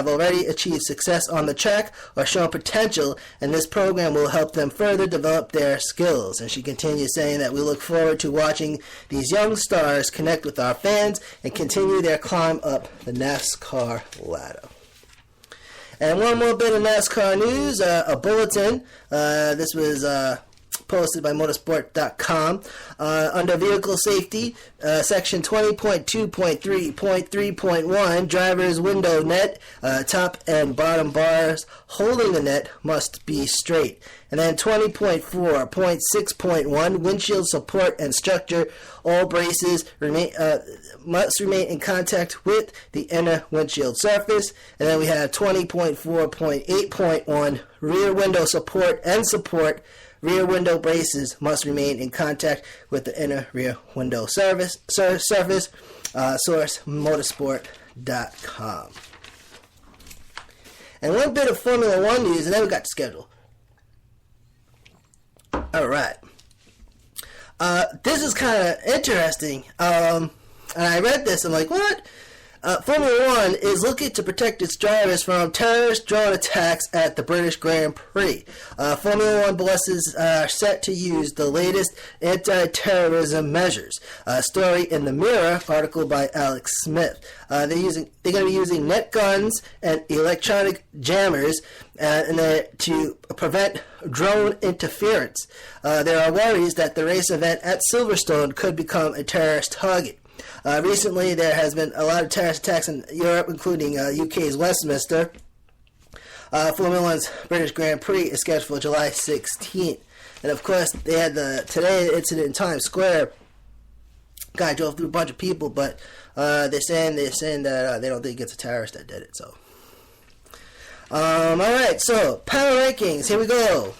have already achieved success on the track or shown potential, and this program will help them further develop their skills. And she continues saying that we look forward to watching these young stars connect with our fans and continue their climb up the NASCAR ladder. And one more bit of NASCAR news, a bulletin. This was posted by Motorsports.com. Under vehicle safety, section 20.2.3.3.1, driver's window net, top and bottom bars holding the net must be straight. And then 20.4.6.1, windshield support and structure, all braces must remain in contact with the inner windshield surface. And then we have 20.4.8.1, rear window support and support, rear window braces must remain in contact with the inner rear window surface. Source Motorsport.com. And one bit of Formula One news, and then we got the schedule. All right. This is kind of interesting. And I read this, I'm like, what? Formula One is looking to protect its drivers from terrorist drone attacks at the British Grand Prix. Formula One bosses are set to use the latest anti-terrorism measures. Story in the Mirror, article by Alex Smith. They're going to be using net guns and electronic jammers to prevent drone interference. There are worries that the race event at Silverstone could become a terrorist target. Recently, there has been a lot of terrorist attacks in Europe, including UK's Westminster. Formula One's British Grand Prix is scheduled for July 16th. And of course, they had the incident in Times Square. Guy drove through a bunch of people, but they're saying that they don't think it's a terrorist that did it. So, all right. So, power rankings. Here we go.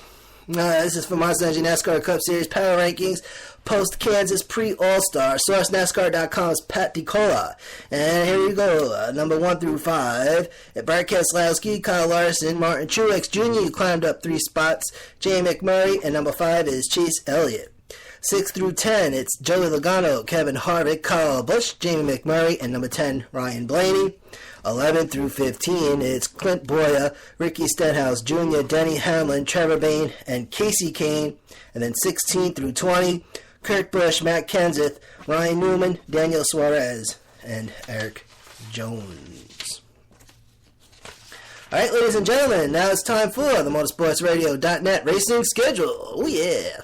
This is for Monster Energy NASCAR Cup Series power rankings. Post-Kansas pre-All-Star. Source NASCAR.com's Pat DiCola. And here we go. Number 1 through 5. Bart Keselowski, Kyle Larson, Martin Truex Jr. climbed up 3 spots. Jay McMurray. And number 5 is Chase Elliott. 6 through 10, it's Joey Logano, Kevin Harvick, Kyle Busch, Jamie McMurray, and number 10, Ryan Blaney. 11 through 15, it's Clint Boyer, Ricky Stenhouse Jr., Denny Hamlin, Trevor Bayne, and Casey Kane. And then 16 through 20, Kurt Busch, Matt Kenseth, Ryan Newman, Daniel Suarez, and Eric Jones. All right, ladies and gentlemen, now it's time for the MotorsportsRadio.net racing schedule. Oh, yeah.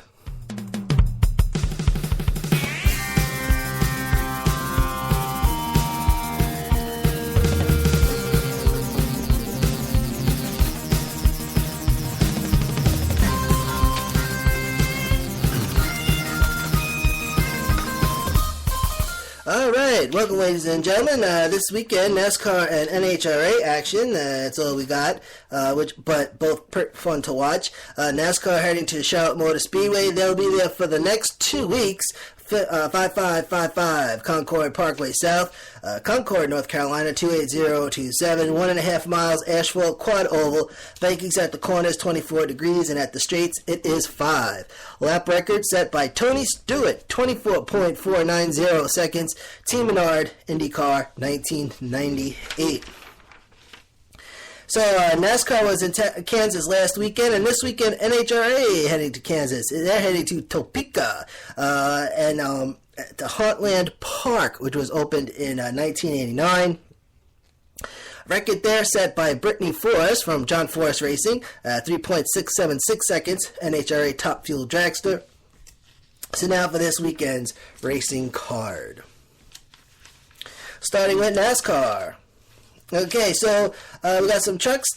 All right, welcome, ladies and gentlemen. This weekend, NASCAR and NHRA action. That's all we got, but both fun to watch. NASCAR heading to Charlotte Motor Speedway. They'll be there for the next 2 weeks. 5555 Concord Parkway South, Concord, North Carolina, 28027, 1.5 miles, asphalt quad oval. Vikings at the corners, 24 degrees, and at the straights, it is 5. Lap record set by Tony Stewart, 24.490 seconds. Team Menard, IndyCar, 1998. So, NASCAR was in Kansas last weekend, and this weekend, NHRA heading to Kansas. They're heading to Topeka, and the Heartland Park, which was opened in 1989. Record there set by Brittany Force from John Force Racing, 3.676 seconds, NHRA Top Fuel Dragster. So now for this weekend's racing card. Starting with NASCAR. Okay, so we got some trucks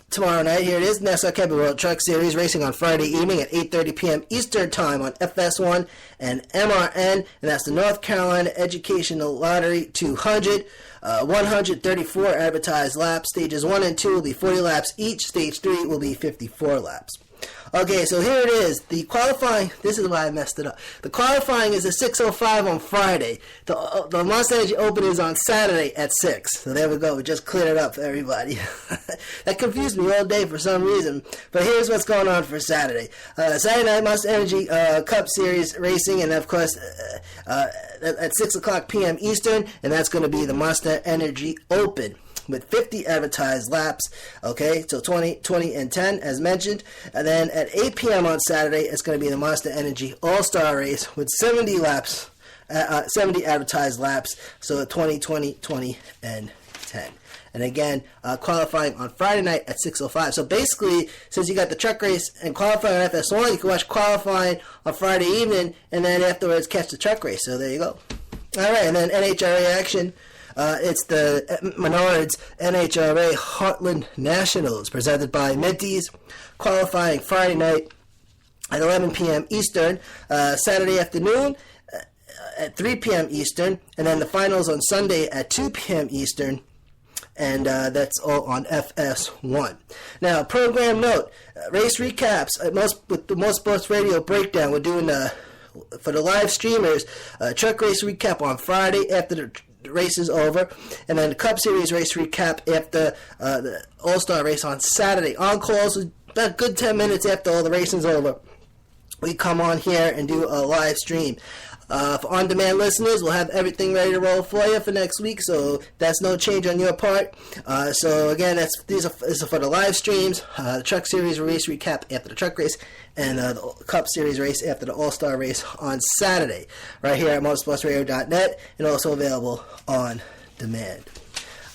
tomorrow night. Here it is, NASCAR Camping World Truck Series racing on Friday evening at 8:30 p.m. Eastern Time on FS1 and MRN, and that's the North Carolina Educational Lottery 200. 134 advertised laps. Stages 1 and 2 will be 40 laps each. Stage 3 will be 54 laps. Okay, so here it is. The qualifying, this is why I messed it up. The qualifying is at 6:05 on Friday. The Monster Energy Open is on Saturday at 6. So there we go. We just cleared it up for everybody. That confused me all day for some reason. But here's what's going on for Saturday. Saturday night, Monster Energy Cup Series racing, and of course, at 6 o'clock p.m. Eastern, and that's going to be the Monster Energy Open. with 50 advertised laps. Okay, so 20, 20, and 10 as mentioned. And then at 8 p.m. on Saturday, it's going to be the Monster Energy All-Star Race with 70 laps, 70 advertised laps. So 20, 20, 20, and 10. And again, qualifying on Friday night at 6:05. So basically, since you got the truck race and qualifying on FS1, you can watch qualifying on Friday evening, and then afterwards catch the truck race. So there you go. All right, and then NHRA action. It's the Menards NHRA Heartland Nationals, presented by Minties. Qualifying Friday night at 11 p.m. Eastern. Saturday afternoon at 3 p.m. Eastern. And then the finals on Sunday at 2 p.m. Eastern. And that's all on FS1. Now, program note, race recaps with the Motorsports Radio breakdown. We're doing for the live streamers, truck race recap on Friday after the race is over, and then the Cup Series race recap after the All-Star race on Saturday. On calls about a good 10 minutes after all the racing's over. We come on here and do a live stream. For on-demand listeners, we'll have everything ready to roll for you for next week, so that's no change on your part. So again, these are for the live streams, the Truck Series race recap after the truck race, and the Cup Series race after the All-Star race on Saturday, right here at motorsportsradio.net, and also available on demand.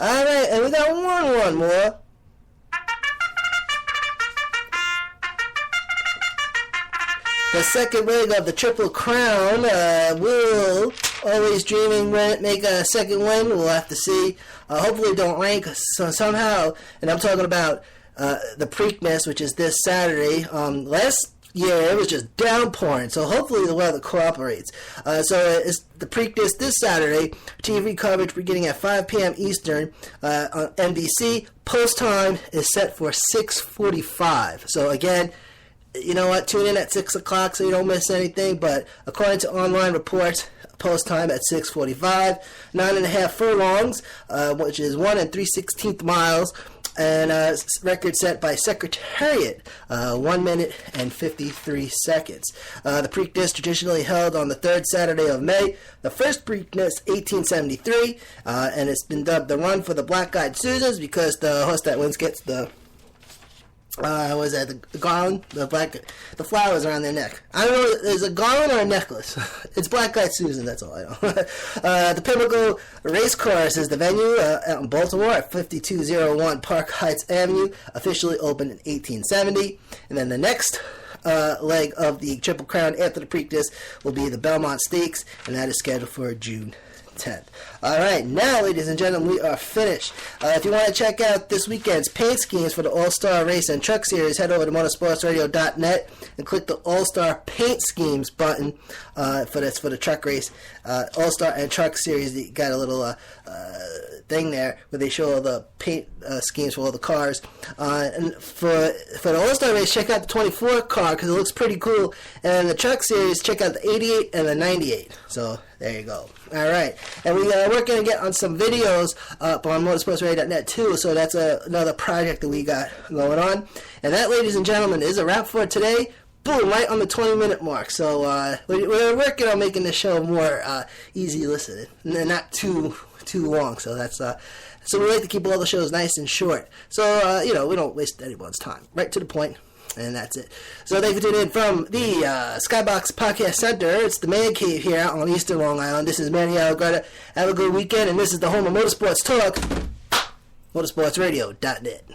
All right, and we got one more. The second leg of the Triple Crown will always dreaming make a second win. We'll have to see. Hopefully don't rank somehow. And I'm talking about the Preakness, which is this Saturday. Last year it was just downpouring, so hopefully the weather cooperates. So it's the Preakness this Saturday. TV coverage beginning at 5 p.m. Eastern on NBC. Post time is set for 6:45. So again, you know what, tune in at 6 o'clock so you don't miss anything, but according to online reports, post time at 6:45, 9.5 furlongs, which is 1 3/16 miles, and record set by Secretariat, 1 minute and 53 seconds. The Preakness traditionally held on the third Saturday of May, the first Preakness 1873, and it's been dubbed the run for the black-eyed Susans because the horse that wins gets the was that the garland, the flowers around their neck. I don't know, is it a garland or a necklace? It's Black-Eyed Susan, that's all I know. The Pimlico Race Course is the venue out in Baltimore at 5201 Park Heights Avenue, officially opened in 1870. And then the next leg of the Triple Crown after the Preakness will be the Belmont Stakes, and that is scheduled for June 10th. Alright, now ladies and gentlemen, we are finished. If you want to check out this weekend's paint schemes for the All-Star Race and Truck Series, head over to motorsportsradio.net and click the All-Star Paint Schemes button for the truck race. All-Star and Truck Series, you got a little thing there where they show all the paint schemes for all the cars. And for the All-Star Race, check out the 24 car because it looks pretty cool. And the Truck Series, check out the 88 and the 98. So there you go. All right, and we're going to get on some videos up on motorsportsradio.net too, so that's another project that we got going on. And that, ladies and gentlemen, is a wrap for today. Boom, right on the 20-minute mark. So we're working on making the show more easy listening, and not too long. So that's so we like to keep all the shows nice and short. So we don't waste anyone's time. Right to the point. And that's it. So thank you for tuning in from the Skybox Podcast Center. It's the Man Cave here out on Eastern Long Island. This is Manny Algarda. Have a good weekend, and this is the home of Motorsports Talk, motorsportsradio.net.